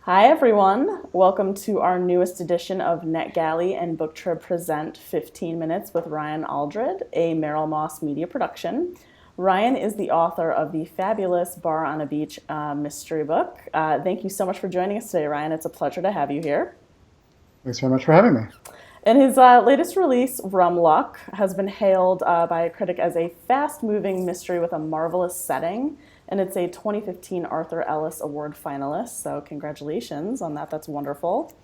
Hi, everyone. Welcome to our newest edition of NetGalley and BookTrib present 15 Minutes with Ryan Aldred, a Merrill Moss media production. Ryan is the author of the fabulous Bar on a Beach mystery book. Thank you so much for joining us today, Ryan. It's a pleasure to have you here. Thanks very much for having me. And his latest release, Rum Luck, has been hailed by a critic as a fast-moving mystery with a marvelous setting. And it's a 2015 Arthur Ellis Award finalist, so congratulations on that. That's wonderful.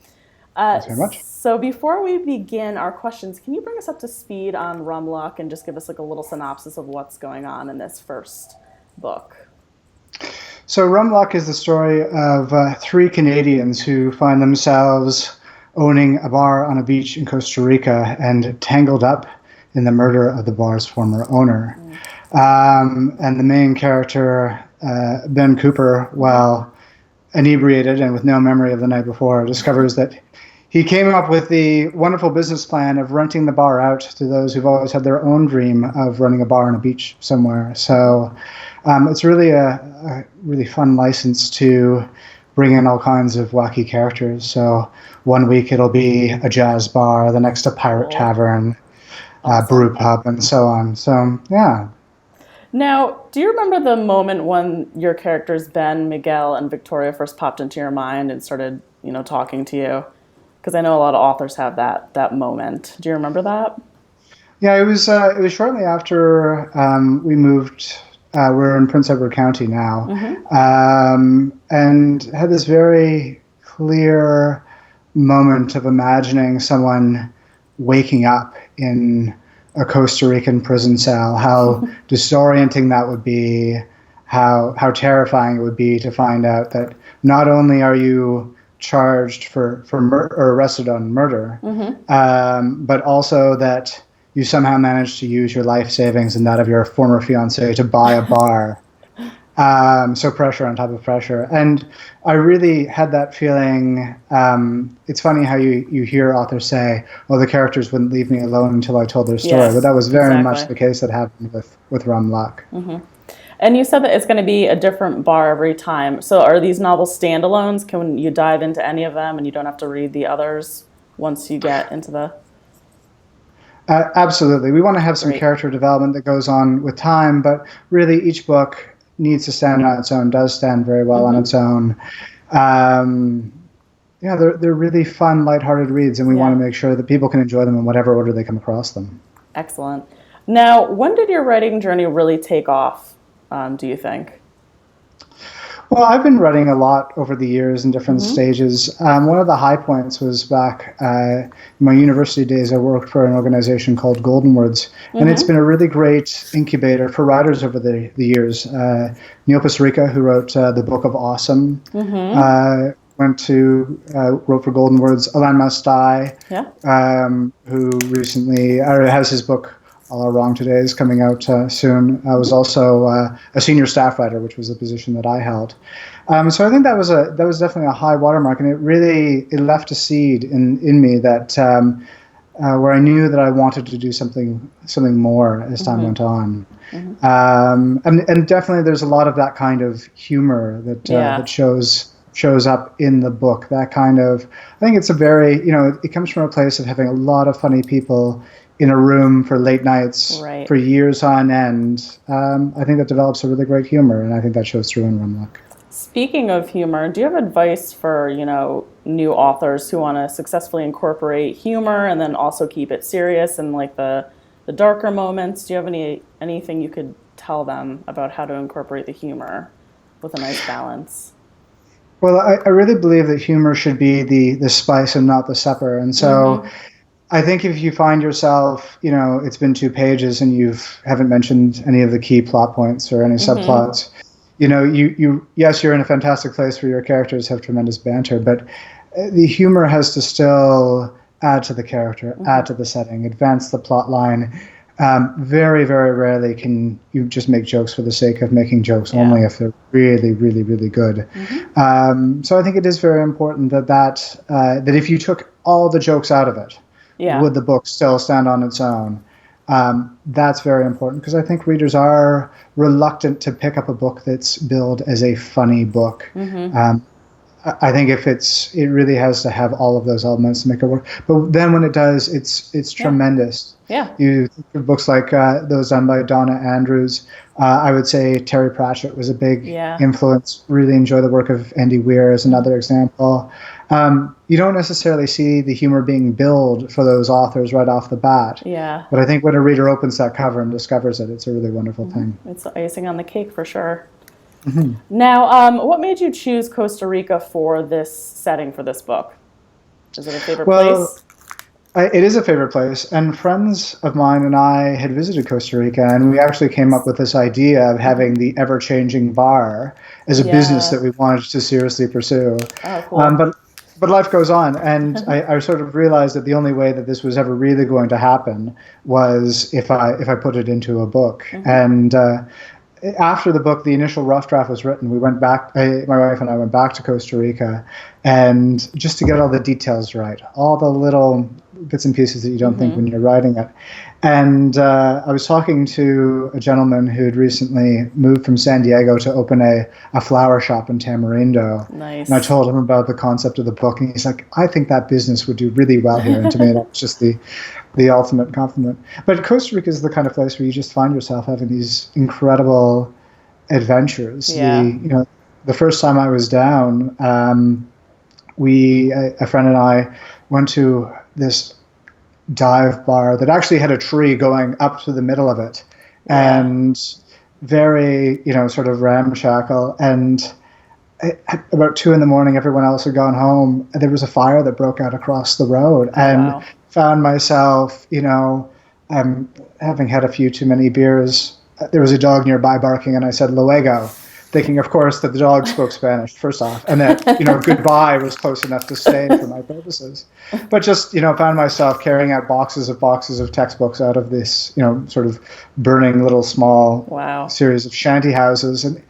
Thanks very much. So before we begin our questions, can you bring us up to speed on Rum Luck and just give us like a little synopsis of what's going on in this first book? So Rum Luck is the story of three Canadians who find themselves owning a bar on a beach in Costa Rica and tangled up in the murder of the bar's former owner. And the main character, Ben Cooper, while inebriated and with no memory of the night before, discovers that he came up with the wonderful business plan of renting the bar out to those who've always had their own dream of running a bar on a beach somewhere. So it's really a really fun license to bring in all kinds of wacky characters. So one week it'll be a jazz bar, the next a pirate tavern, brew pub, and so on. So, yeah. Now, do you remember the moment when your characters, Ben, Miguel, and Victoria, first popped into your mind and started, talking to you? Because I know a lot of authors have that moment. Do you remember that? Yeah, it was shortly after we moved. We're in Prince Edward County now, and had this very clear moment of imagining someone waking up in a Costa Rican prison cell, how disorienting that would be, how terrifying it would be to find out that not only are you charged or arrested on murder, but also that you somehow managed to use your life savings and that of your former fiancé to buy a bar. So pressure on top of pressure. And I really had that feeling. It's funny how you hear authors say, "Oh, the characters wouldn't leave me alone until I told their story." Yes, but that was very exactly. much the case that happened with Rum Luck. And you said that it's going to be a different bar every time. So are these novels standalones? Can you dive into any of them and you don't have to read the others once you get into the... Absolutely. We want to have some Great. character development that goes on with time, but really each book needs to stand on its own, does stand very well on its own. They're really fun, lighthearted reads, and we want to make sure that people can enjoy them in whatever order they come across them. Excellent. Now, when did your writing journey really take off, do you think? Well, I've been writing a lot over the years in different stages. One of the high points was back in my university days. I worked for an organization called Goldenwoods, and it's been a really great incubator for writers over the years. Neil Pasricha, who wrote the Book of Awesome, wrote for Goldenwoods. Elan Mastai, who recently has his book All Are Wrong Today is coming out soon. I was also a senior staff writer, which was a position that I held. So I think that was definitely a high watermark, and it left a seed in me that where I knew that I wanted to do something more as time went on. And definitely there's a lot of that kind of humor that shows up in the book. That kind of, I think it's a very, it comes from a place of having a lot of funny people in a room for late nights for years on end. I think that develops a really great humor, and I think that shows through in Rum Luck. Speaking of humor, do you have advice for, new authors who want to successfully incorporate humor and then also keep it serious and like the darker moments? Do you have anything you could tell them about how to incorporate the humor with a nice balance? Well, I really believe that humor should be the spice and not the supper. And so I think if you find yourself, it's been 2 pages and you haven't mentioned any of the key plot points or any subplots, you're in a fantastic place where your characters have tremendous banter, but the humor has to still add to the character, add to the setting, advance the plot line. Very, very rarely can you just make jokes for the sake of making jokes, only if they're really, really, really good. So I think it is very important that if you took all the jokes out of it, would the book still stand on its own? That's very important because I think readers are reluctant to pick up a book that's billed as a funny book. I think if it really has to have all of those elements to make it work. But then when it does, it's tremendous. Yeah. You think of books like those done by Donna Andrews. I would say Terry Pratchett was a big influence. Really enjoy the work of Andy Weir as another example. You don't necessarily see the humor being billed for those authors right off the bat. Yeah. But I think when a reader opens that cover and discovers it, it's a really wonderful thing. It's the icing on the cake for sure. Mm-hmm. Now, what made you choose Costa Rica for this setting for this book? Is it a favorite place? It is a favorite place, and friends of mine and I had visited Costa Rica, and we actually came up with this idea of having the ever-changing bar as a business that we wanted to seriously pursue. Oh, cool. But life goes on, and I sort of realized that the only way that this was ever really going to happen was if I put it into a book. And after the book, the initial rough draft was written, we went back, my wife and I went back to Costa Rica, and just to get all the details right, all the little bits and pieces that you don't think when you're writing it. And I was talking to a gentleman who had recently moved from San Diego to open a flower shop in Tamarindo. Nice. And I told him about the concept of the book, and he's like, I think that business would do really well here. And to me, that was just the ultimate compliment. But Costa Rica is the kind of place where you just find yourself having these incredible adventures. Yeah. The first time I was down, a friend and I went to this dive bar that actually had a tree going up to the middle of it, and very, sort of ramshackle. And at about 2 a.m, everyone else had gone home. There was a fire that broke out across the road, and found myself, having had a few too many beers. There was a dog nearby barking, and I said "luego," thinking, of course, that the dog spoke Spanish, first off, and that, goodbye was close enough to stay for my purposes. But just, found myself carrying out boxes of textbooks out of this, sort of burning little small series of shanty houses. And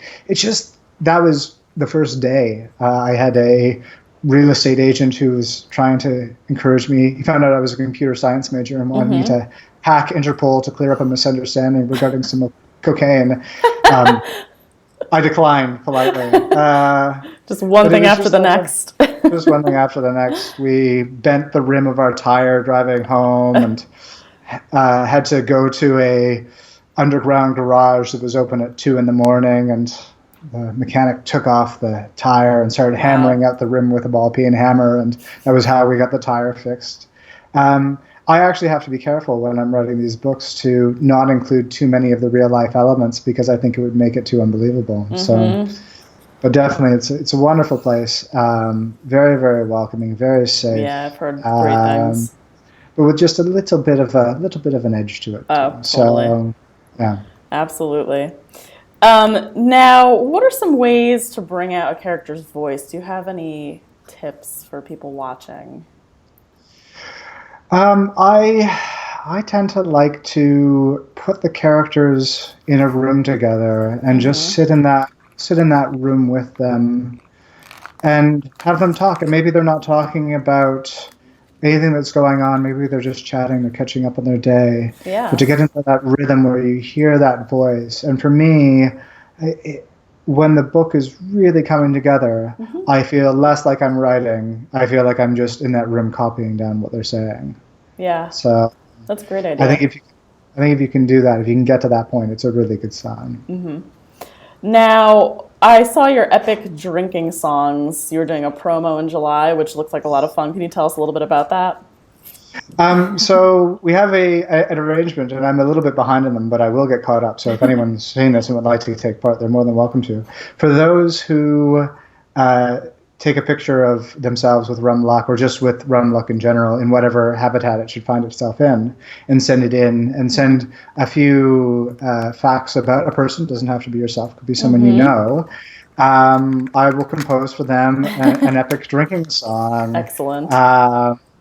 that was the first day. I had a real estate agent who was trying to encourage me. He found out I was a computer science major and wanted me to hack Interpol to clear up a misunderstanding regarding some cocaine. I declined politely. Just one thing after the next. Just one thing after the next. We bent the rim of our tire driving home, and had to go to a underground garage that was open at 2 a.m, and the mechanic took off the tire and started hammering out the rim with a ball-peen hammer, and that was how we got the tire fixed. I actually have to be careful when I'm writing these books to not include too many of the real-life elements, because I think it would make it too unbelievable. So, but definitely, it's a wonderful place. Very, very welcoming, very safe. Yeah, I've heard great things. But with just a little bit of an edge to it. Oh, totally. So, yeah. Absolutely. Now, what are some ways to bring out a character's voice? Do you have any tips for people watching? I tend to like to put the characters in a room together and just sit in that room with them and have them talk. And maybe they're not talking about anything that's going on. Maybe they're just chatting, they're catching up on their day. Yeah. But to get into that rhythm where you hear that voice. And for me, when the book is really coming together, I feel less like I'm writing. I feel like I'm just in that room copying down what they're saying. Yeah. So that's a great idea. I think if you can do that, if you can get to that point, it's a really good sign. Now, I saw your epic drinking songs. You were doing a promo in July, which looks like a lot of fun. Can you tell us a little bit about that? So we have an arrangement, and I'm a little bit behind in them, but I will get caught up. So if anyone's seen this and would like to take part, they're more than welcome to. For those who take a picture of themselves with rum luck, or just with rum luck in general, in whatever habitat it should find itself in, and send it in, and send a few facts about a person. It doesn't have to be yourself. It could be someone you know. I will compose for them an epic drinking song. Excellent.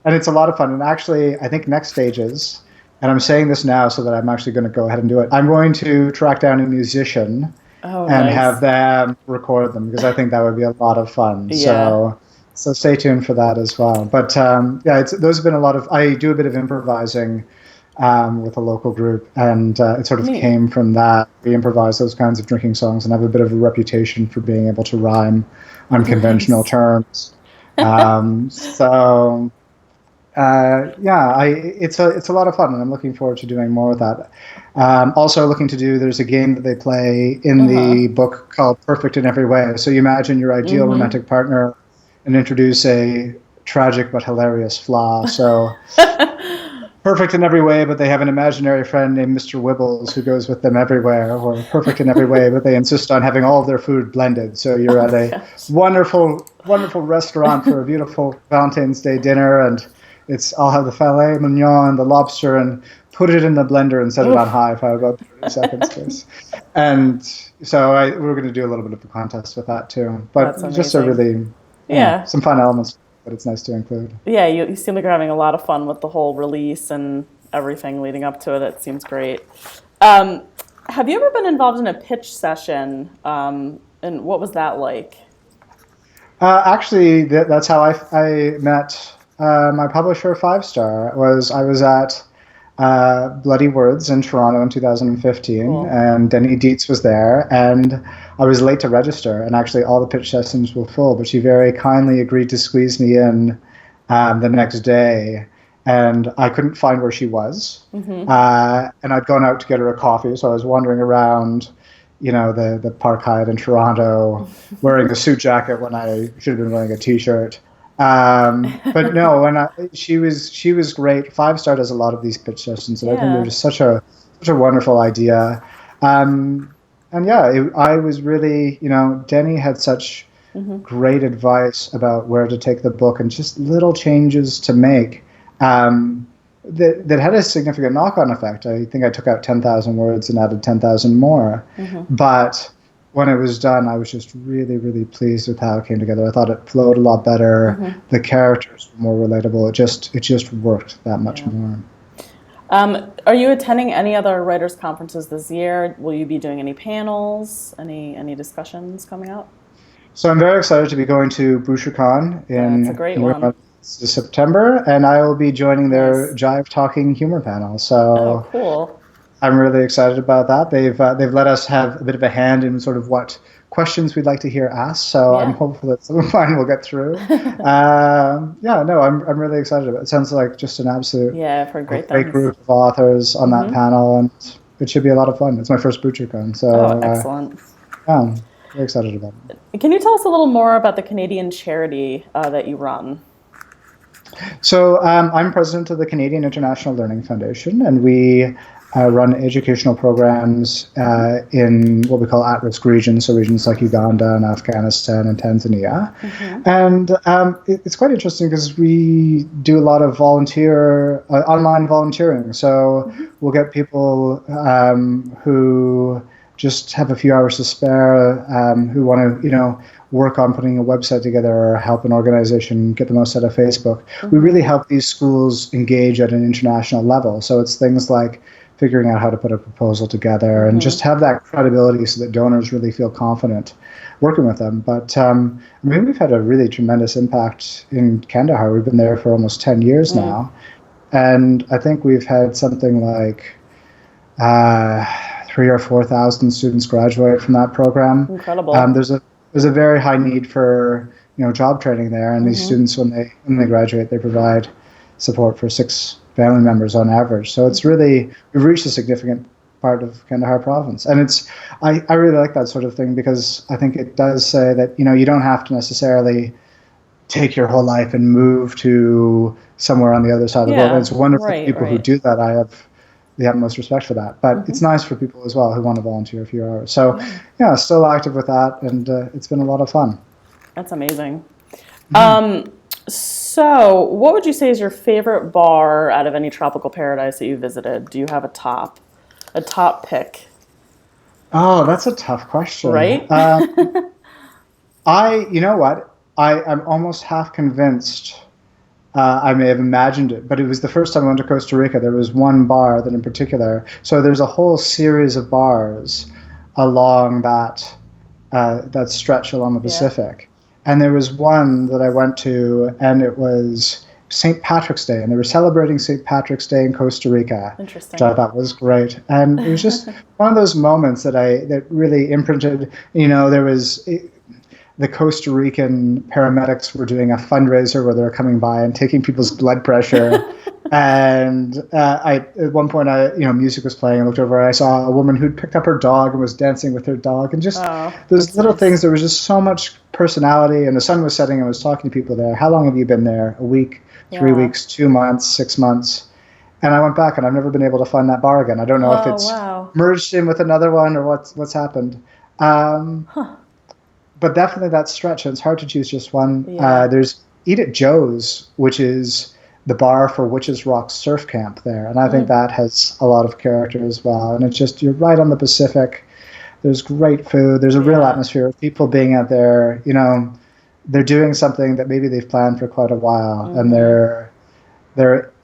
And it's a lot of fun. And actually, I think next stages, and I'm saying this now so that I'm actually going to go ahead and do it, I'm going to track down a musician and have them record them, because I think that would be a lot of fun. Yeah. So stay tuned for that as well. But those have been a lot of, I do a bit of improvising with a local group, and it sort of Neat. came from that. We improvise those kinds of drinking songs and have a bit of a reputation for being able to rhyme unconventional Nice. terms. So yeah, it's a lot of fun, and I'm looking forward to doing more of that. Also looking to do, there's a game that they play in Uh-huh. the book called Perfect in Every Way. So you imagine your ideal Mm-hmm. romantic partner and introduce a tragic but hilarious flaw. So perfect in every way, but they have an imaginary friend named Mr. Wibbles who goes with them everywhere, or perfect in every way, but they insist on having all of their food blended. So you're Oh at my a gosh. wonderful restaurant for a beautiful Valentine's Day dinner, and I'll have the filet mignon and the lobster and put it in the blender and set it on Oof. high for about 30 seconds, please. And so we're going to do a little bit of a contest with that too. That's But just a amazing. really, Yeah. some fun elements that it's nice to include. Yeah, you seem like you're having a lot of fun with the whole release and everything leading up to it. It seems great. Um, have you ever been involved in a pitch session? And what was that like? Actually, that's how I met my publisher, Five Star. I was at Bloody Words in Toronto in 2015, Cool. and Denny Dietz was there, and I was late to register, and actually all the pitch sessions were full, but she very kindly agreed to squeeze me in the next day, and I couldn't find where she was, and I'd gone out to get her a coffee, so I was wandering around, the Park Hyatt in Toronto, wearing a suit jacket when I should have been wearing a t-shirt. But no, she was great. Five Star does a lot of these pitch sessions, and I think they're Yeah. just such a wonderful idea. And yeah, I was really, Denny had such great advice about where to take the book and just little changes to make. That had a significant knock-on effect. I think I took out 10,000 words and added 10,000 more. But when it was done, I was just really, really pleased with how it came together. I thought it flowed a lot better. The characters were more relatable. It just worked that much Yeah. more. Are you attending any other writers' conferences this year? Will you be doing any panels? Any discussions coming up? So I'm very excited to be going to BoucherCon That's a great in one. September, and I will be joining their Nice. Jive Talking humor panel. Oh, So cool. I'm really excited about that. They've let us have a bit of a hand in sort of what questions we'd like to hear asked. So I'm Yeah. hopeful that some of mine will get through. Yeah, no, I'm really excited about it. It sounds like just an absolute Yeah, I've heard great great things. group of authors on that panel, and it should be a lot of fun. It's my first ButcherCon, Oh, so excellent. yeah, I'm very excited about it. Can you tell us a little more about the Canadian charity that you run? So I'm president of the Canadian International Learning Foundation, and we run educational programs in what we call at-risk regions, so regions like Uganda and Afghanistan and Tanzania. And it's quite interesting because we do a lot of online volunteering. So we'll get people who just have a few hours to spare, who want to, work on putting a website together or help an organization get the most out of Facebook. We really help these schools engage at an international level. So it's things like figuring out how to put a proposal together and just have that credibility so that donors really feel confident working with them. But we've had a really tremendous impact in Kandahar. We've been there for almost 10 years now. And I think we've had something like 3,000 or 4,000 students graduate from that program. Incredible. There's a very high need for job training there, and these students when they graduate, they provide support for 6 family members on average. So it's really, we've reached a significant part of Kandahar province, and I really like that sort of thing because I think it does say that you don't have to necessarily take your whole life and move to somewhere on the other side of the world. And it's wonderful for people who do that. I have the utmost respect for that. But it's nice for people as well who want to volunteer a few hours. So, yeah, still active with that, and it's been a lot of fun. That's amazing. So, what would you say is your favorite bar out of any tropical paradise that you visited? Do you have a top pick? Oh, that's a tough question. Right? You know what? I'm almost half convinced I may have imagined it, but it was the first time I went to Costa Rica. There was one bar that in particular. So there's a whole series of bars along that stretch along the Pacific. And there was one that I went to, and it was St. Patrick's Day, and they were celebrating St. Patrick's Day in Costa Rica, Interesting. which I thought was great. And it was just one of those moments that really imprinted. There was the Costa Rican paramedics were doing a fundraiser where they were coming by and taking people's blood pressure. And at one point, music was playing. I looked over. I saw a woman who'd picked up her dog and was dancing with her dog. And just those little things. There was just so much personality. And the sun was setting. I was talking to people there. How long have you been there? A week, 3 weeks, 2 months, 6 months. And I went back, and I've never been able to find that bar again. I don't know if it's merged in with another one or what's happened. But definitely that stretch. And it's hard to choose just one. Yeah. There's Eat at Joe's, which is the bar for Witches Rock Surf Camp there. And I think that has a lot of character as well. And it's just, you're right on the Pacific. There's great food. There's a real atmosphere of people being out there. They're doing something that maybe they've planned for quite a while. And they're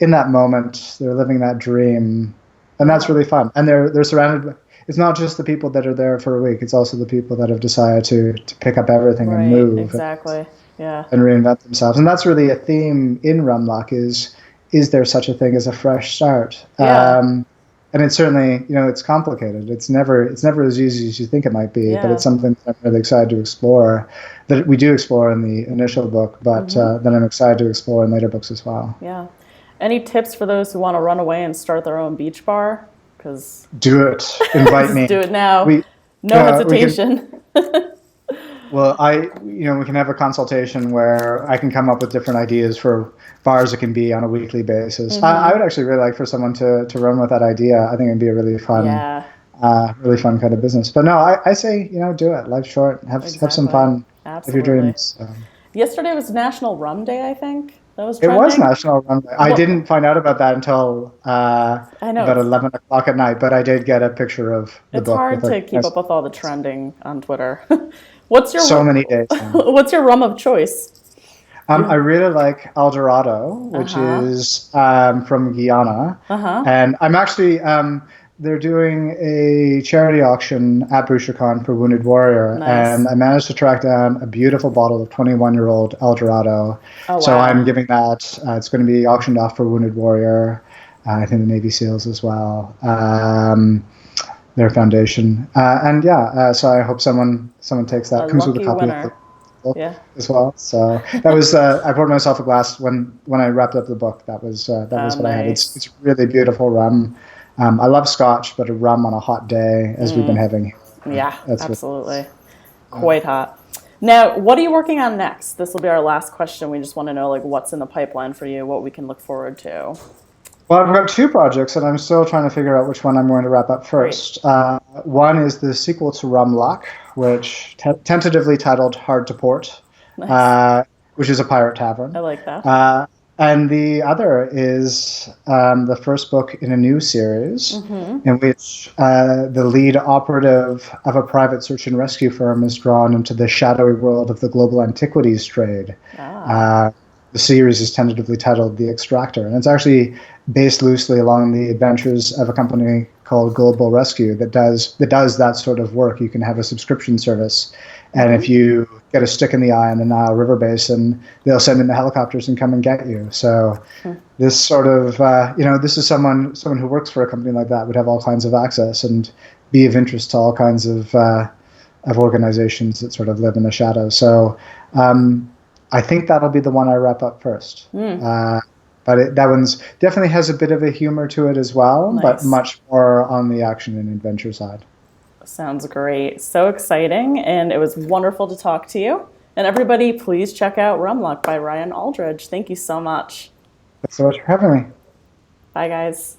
in that moment. They're living that dream. And that's really fun. And they're surrounded by, it's not just the people that are there for a week. It's also the people that have decided to pick up everything and move. Exactly. And reinvent themselves. And that's really a theme in Rumlock is there such a thing as a fresh start? And it's certainly, it's complicated. It's never as easy as you think it might be, but it's something that I'm really excited to explore, that we do explore in the initial book, but that I'm excited to explore in later books as well. Yeah. Any tips for those who want to run away and start their own beach bar? Do it. Invite me. Do it now. No hesitation. Well, we can have a consultation where I can come up with different ideas for bars it can be on a weekly basis. I would actually really like for someone to run with that idea. I think it'd be a really fun, kind of business. But no, I say, do it. Life's short. Have some fun. Absolutely. With your dreams. Yesterday was National Rum Day, I think. That was it was National Rum Day. I didn't find out about that until about 11 o'clock at night, but I did get a picture of the book. It's hard to keep up with all the trending on Twitter. What's your many days now. What's your rum of choice? I really like Aldred, which is from Guyana. And I'm actually, they're doing a charity auction at Bouchercon for Wounded Warrior. Nice. And I managed to track down a beautiful bottle of 21-year-old Aldred. So I'm giving that, it's going to be auctioned off for Wounded Warrior, I think the Navy SEALs as well. Their foundation, so I hope someone takes that. Comes with a copy of the book as well. So that was I poured myself a glass when I wrapped up the book. That was what I had. It's really beautiful rum. I love Scotch, but a rum on a hot day, as we've been having. Yeah, absolutely, quite hot. Now, what are you working on next? This will be our last question. We just want to know what's in the pipeline for you, what we can look forward to. Well, I've got 2 projects, and I'm still trying to figure out which one I'm going to wrap up first. One is the sequel to Rumlock, which tentatively titled Hard to Port, which is a pirate tavern. I like that. And the other is the first book in a new series in which the lead operative of a private search and rescue firm is drawn into the shadowy world of the global antiquities trade. The series is tentatively titled The Extractor, and it's actually based loosely along the adventures of a company called Global Rescue that does that sort of work. You can have a subscription service, and if you get a stick in the eye in the Nile River Basin, they'll send in the helicopters and come and get you. So this sort of, this is someone who works for a company like that would have all kinds of access and be of interest to all kinds of organizations that sort of live in the shadows. So I think that'll be the one I wrap up first. But that one's definitely has a bit of a humor to it as well, but much more on the action and adventure side. Sounds great. So exciting. And it was wonderful to talk to you. And everybody, please check out Rumlock by Ryan Aldred. Thank you so much. Thanks so much for having me. Bye, guys.